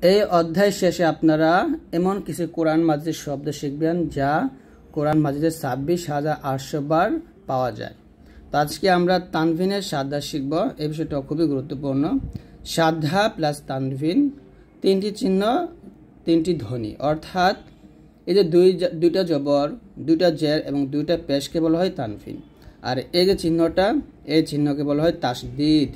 এই অধ্যায় শেষে আপনারা এমন কিছু কোরআন মাজিদের শব্দ শিখবেন যা কোরআন মাজিদের 26,800 বার পাওয়া যায়। তো আজকে আমরা তানভিনের সাদা শিখব। এই বিষয়টা খুবই গুরুত্বপূর্ণ। সাদা প্লাস তানভিন, তিনটি চিহ্ন, তিনটি ধ্বনি, অর্থাৎ এই যে দুইটা জবর, দুইটা জের এবং দুইটা পেশকে বলা হয় তানভিন। আর এই যে চিহ্নটা, এই চিহ্নকে বলা হয় তাসদিদ।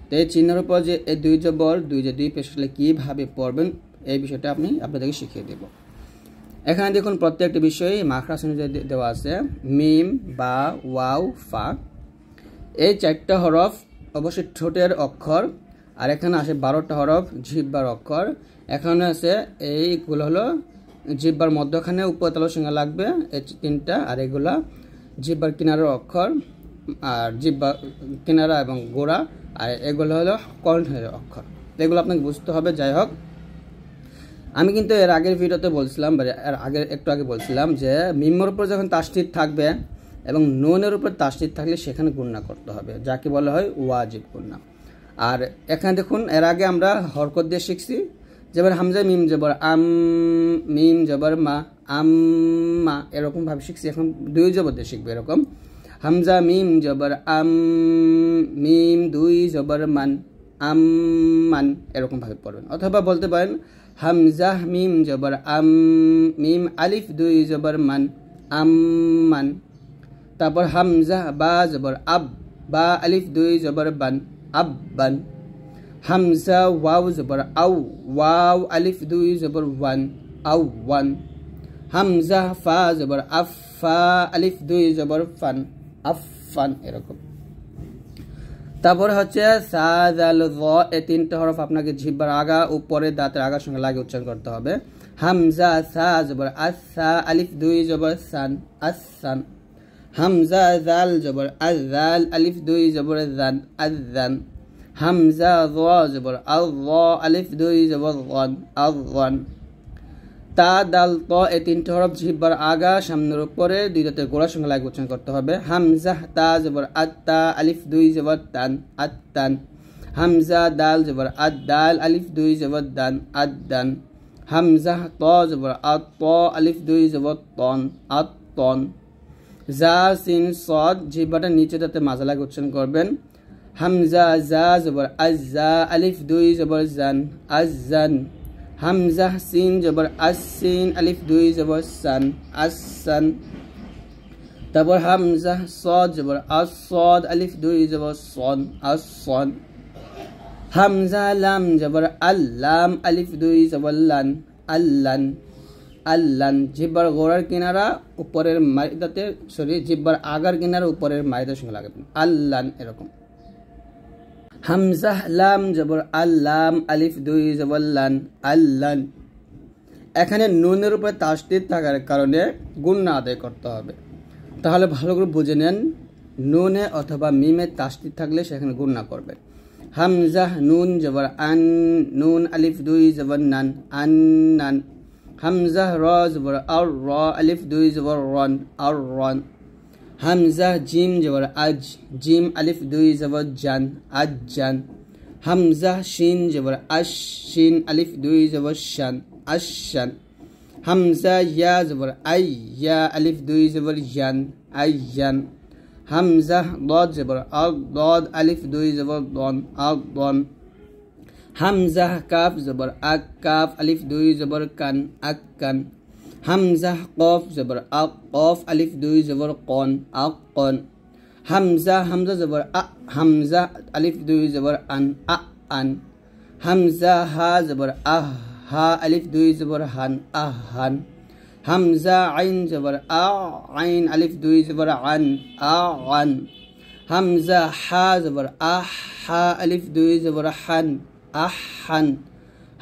তো এই চিহ্নের উপর যে এই দুই জবর দুই পেশ আসলে কীভাবে পড়বেন এই বিষয়টা আমি আপনাদেরকে শিখিয়ে দেব। এখানে দেখুন প্রত্যেকটি বিষয়ে মাখরাজ অনুযায়ী দেওয়া আছে। মিম, বা, ওয়াও, ফা, এই 4টা হরফ অবশ্যই ঠোঁটের অক্ষর। আর এখানে আসে 12টা হরফ জিহ্বার অক্ষর। এখানে আছে এইগুলো হলো জিহ্বার মধ্যখানে উপরতলার সঙ্গে লাগবে এই 3টা, আর এগুলা জিহ্বার কিনারের অক্ষর, আর জিহ্বা কিনারা এবং গোড়া, আর এগুলো হলো কণ্ঠের অক্ষর। এগুলো আপনাকে বুঝতে হবে। যাই হোক, আমি কিন্তু এর আগের ভিডিওতে বলছিলাম, একটু আগে বলছিলাম যে মিমের উপর যখন তাসদিদ থাকবে এবং নুনের উপর তাসদিদ থাকলে সেখানে গুণনা করতে হবে, যাকে বলা হয় ওয়াজিব গুণনা। আর এখানে দেখুন এর আগে আমরা হরকত দিয়ে শিখছি, যেমন হামজা মিম জবর আম, মিম জবর মা, আম্মা, এরকমভাবে শিখছি। এখন দুই জবর দিয়ে শিখবে এরকম, হামজা মিম জবর আম, মিম দুই জবর মান, আম্মান, এরকমভাবে পড়বেন। অথবা বলতে পারেন হামজা মিম জবর আম, মিম আলিফ দুই জবর মান, আম্মান। তারপর হামজা বা জবর আব, বা আলিফ দুই জবর বান, আব্বান। হামজা ওয়াও জবর আউ, ওয়াও আলিফ দুই জবর ওয়ান, আউওয়ান। হামজা ফা জবর আফ, ফা আলিফ দুই জবর ফান, আফফান, এরকম। তারপর হচ্ছে সা জাল য, এই 3টা হরফ আপনাকে জিহ্বার আগা উপরে দাঁতের আগার সঙ্গে লাগিয়ে উচ্চারণ করতে হবে। হামজা সা জবর আস, সা আলিফ দুই জবর সান, আসান। হামজা জাল জবর আজ, জাল আলিফ দুই জবর জান, আযান। হামজা য জবর আল, য আলিফ দুই জবর যান, আযান। তা দাল ত, এই 3টা হরফ জিহ্বার আগা সামনের উপরে দুই দাঁতের গোড়ার সঙ্গে লাগিয়ে উচ্চারণ করতে হবে। হামজা তা জবর আত্তা, আলিফ দুই জবর তান, আত্তান। হামজা দাল জবর আদ, দাল আলিফ দুই জবর দান, আদ্দান। হামজা ত জবর আত, ত আলিফ দুই জবর তন, আত্তন। জা সিন সদ, জিহ্বাটা নিচে দাঁতের মাঝে লাগিয়ে উচ্চারণ করবেন। হামজা জা জবর আজ, জা আলিফ দুই জবর জান, আজান। হামজা সিন জবর আসিন, আলিফ দুই জবর সান, আসান। তারপর হামজা সদ জবর আসদ, আলিফ দুই জবর সন, আসন। হামজা লাম জবর আল্লাম, আলিফ দুই জবর লান, আল্লান, আল্লান। জিহ্বার গোড়ার কিনারা উপরের মাইদাতে, জিহ্বার আগার কিনারা উপরের মাইদার সঙ্গে লাগাবেন, আল্লান, এরকম। হামজা লাম জবর আল্লাম, আলিফ দুই জবর লান, আল্লান। এখানে নুনের উপরে তাসদিদ থাকার কারণে গুণনা আদায় করতে হবে। তাহলে ভালো করে বুঝে নেন, নুনে অথবা মিমে তাসদিদ থাকলে সেখানে গুণনা করবেন। হামজা নুন জবর আন, নুন আলিফ দুই জবর নান, আন্নান। হামজা র জবর আর, র আলিফ দুই জবর রন, আর রন। হামজা জিম জবর আজ, জিম আলিফ দুই জবর জান, আজান। হামজা শিন জবর আশ, শিন আলিফ দুই জবর শান, আশান। হামজা ইয়া জবর আই, ইয়া আলিফ দুই জবর ইয়ান, আয়ান। হামজা দদ জবর আদ, দদ আলিফ দুই জবর দন, আদন। হামজা কাফ জবর আক, কাফ আলিফ দুই জবর কান, আক্কান। হামজা কফ জবর আক, কফ আলিফ দুই জবর কন, আক্কন। হামজা হামজা জবর আ, হামজা আলিফ দুই জবর আন, আন। হামজা হা জবর আহ, হা আলিফ দুই জবর হান, আহান। হামজা আইন জবর আ, আইন আলিফ দুই জবর আন, আন। হামজা হা জবর আহ, হা আলিফ দুই জবর হান, আহান।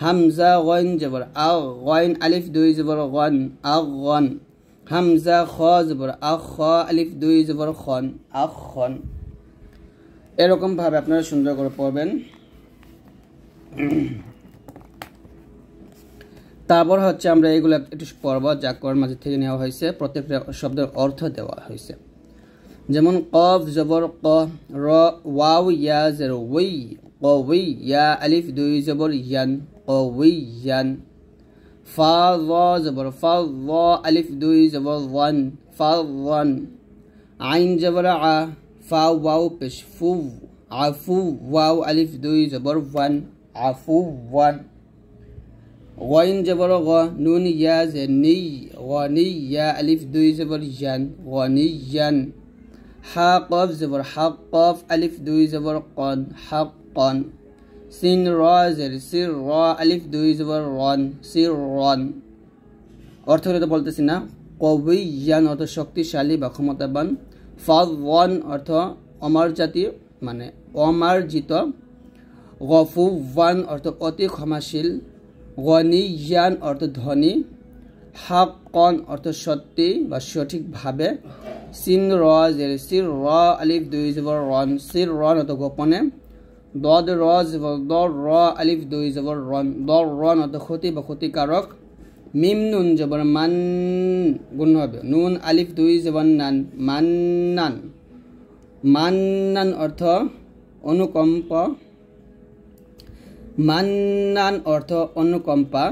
হামজা গইন জবর আগ, গইন আলিফ দুই জবর গন, আগন। হামজা খ জবর আখ, খ আলিফ দুই জবর খন, আখন। এরকম ভাবে আপনারা সুন্দর করে পড়বেন। তারপর হচ্ছে আমরা এগুলো একটু পড়ব যা কোরআন মাজিদ থেকে নেওয়া হয়েছে। প্রত্যেকটা শব্দের অর্থ দেওয়া হয়েছে। যেমন কফ জবর ক, র ওয়াও ইয়া জের ওই, কওয়ি, ইয়া আলিফ দুই জবর ইয়ান, قويا فا ظا زبر فا ظا ألف دوي زبر ظن فظا عين زبر ع فا واو بش فو عفو واو ألف دوي زبر ون عفوا غين جبر غ نون يا زني غني يا ألف دوي زبر جن غنيا حا قاف زبر حق قاف ألف دوي زبر قن حقا سين را زر سر را ألف دوي زبر رن سرا অর্থ হলো বলতেছি না কবিয়ান অর্থ শক্তিশালী বা ক্ষমতাবান ফাযওয়ান অর্থ অমর্যাদিত মানে অমার্জিত গফুওয়ান অর্থ অতি ক্ষমাশীল গনিয়ান অর্থ ধনী হাক্কান অর্থ সত্যি বা সঠিকভাবে সিন র জের সির র আলিফ দুই জবর রন সির রন অর্থ গোপনে দদ র জবর দর র আলিফ দুই জবর রন দর রন অর্থ ক্ষতি বা ক্ষতিকারক মিম নুন জবর মান গুণ হবে নুন আলিফ দুই জবর নান মান্নান মান্নান অর্থ অনুকম্প মান্নান অর্থ অনুকম্পা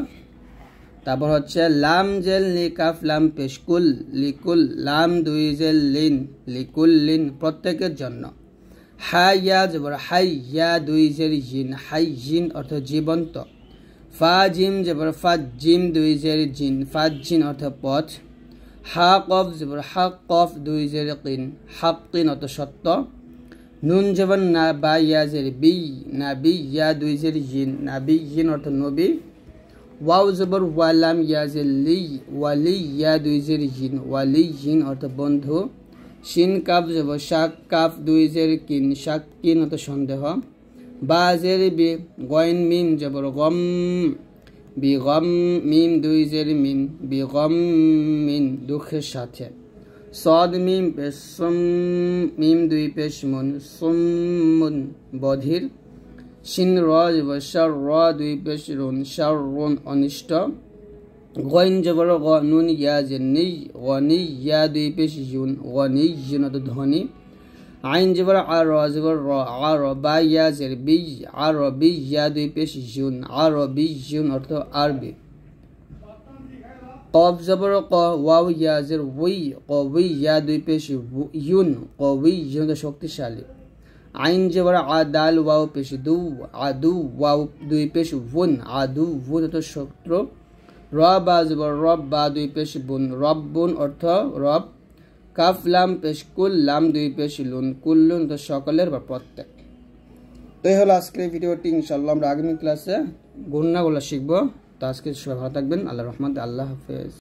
তারপর হচ্ছে লাম জেল লি কাফ লাম পেশকুল লিকুল লাম দুই জেল লিন লিকুল লিন প্রত্যেকের জন্য হাইয়া জবর হাইয়া দুই জের জিন হাই জিন অর্থ জীবন্ত ফা জিম জবর ফা জিম দুই জের জিন ফা জিন অর্থ পথ হা কফ জবর হা কফ দুই জের কিন হাক্কিন অর্থ সত্য নুন জবর না বা ইয়া জের বি নাবি ইয়া দুই জের জিন নাবি জিন অর্থ নবী ওয়াও জবর ওয়ালাম ইয়া জের লি ওয়ালি ইয়া দুই জের জিন ওয়ালি জিন অর্থ বন্ধু শিন কাফ জবর শাক কাফ দুই জের কিন শাক কিন অর্থ সন্দেহ বা জের বি গইন মিম জবর গম বি গম মিম দুই জের মিন বি গম মিন দুঃখের সাথে সদ মিম পেশ সুম মিম দুই পেশ মুন সুমুন বধির শিন র জবর শার র দুই পেশ রুন শার রুন অনিষ্ট গইন জবর গ নুন ইয়া জেন্নি গনি ইয়া দুই পেশ ইউন গনি ইউন অর্থ ধনী আইন জবর আর জবর র আর বা ইয়া জের বি আরবি ইয়া দুই পেশ ইউন আরবি ইউন অর্থ আরবি কফ জবর ক ওয়াও ইয়া জের ওই কবি ইয়া দুই পেশ ইউন কবি ইউন শক্তিশালী আইন জবর আদাল ওয়াও পেশ দু আদু ওয়াও দুই পেশ ওন আদু ওন অর্থ শত্রু র বা জবর রব বা দুই পেশ বুন রব্বুন অর্থ রব কাফ লাম পেশ কুল লাম দুই পেশ লুন কুল্লুন তো সকলের বা প্রত্যেক তো এই হলো আজকের ভিডিওটি ইনশাআল্লাহ আমরা আগামী ক্লাসে গুণনাগুলো শিখবো তো আজকে সবাই ভালো থাকবেন আল্লাহর রহমতে আল্লাহ হাফেজ।